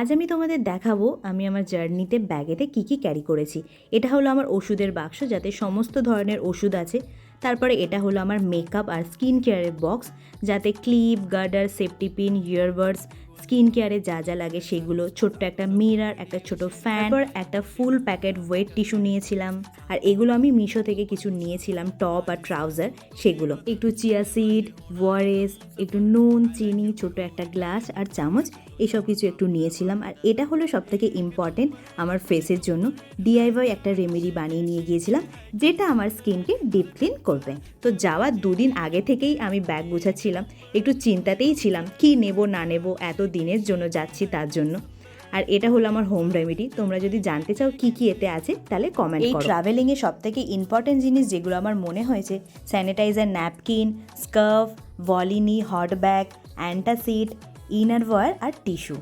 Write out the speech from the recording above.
আজ আমি তোমাদের দেখাবো আমি আমার জার্নিতে ব্যাগেতে কী কী ক্যারি করেছি। এটা হলো আমার ওষুধের বাক্স, যাতে সমস্ত ধরনের ওষুধ আছে। তারপরে এটা হলো আমার মেকআপ আর স্কিন কেয়ারের বক্স, যাতে ক্লিপ, গার্ডার, সেফটি পিন, ইয়ারবাডস, স্কিন কেয়ারে যা যা লাগে সেগুলো, ছোট্ট একটা মিরর, একটা ছোট ফ্যান, তারপর একটা ফুল প্যাকেট ওয়েট টিস্যু নিয়েছিলাম। আর এগুলো আমি মিশো থেকে কিছু নিয়েছিলাম, টপ আর ট্রাউজার, সেগুলো। একটু চিয়া সিড, ওয়ারেস, একটু নুন, চিনি, ছোট একটা গ্লাস আর চামচ, এইসব কিছু একটু নিয়েছিলাম। আর এটা হলো সবথেকে ইম্পর্টেন্ট আমার ফেসের জন্য, ডিআইওয়াই একটা রেমেডি বানিয়ে নিয়ে গিয়েছিলাম, যেটা আমার স্কিনকে ডিপ ক্লিন করবে। তো যাওয়ার দুদিন আগে থেকেই আমি ব্যাগ গুছাচ্ছিলাম, একটু চিন্তাতেই ছিলাম কি নেব না নেব, এত দিনের জন্য যাচ্ছি তার জন্য। আর এটা হলো আমার হোম রেমেডি। তোমরা যদি জানতে চাও কি কি এতে আছে তাহলে কমেন্ট করো। এই ট্রাভেলিংয়ে সবথেকে ইম্পর্টেন্ট জিনিস যেগুলো আমার মনে হয়েছে, sanitiser, napkin, scarf, Volini, hot bag, antacid, inner wear আর টিস্যু।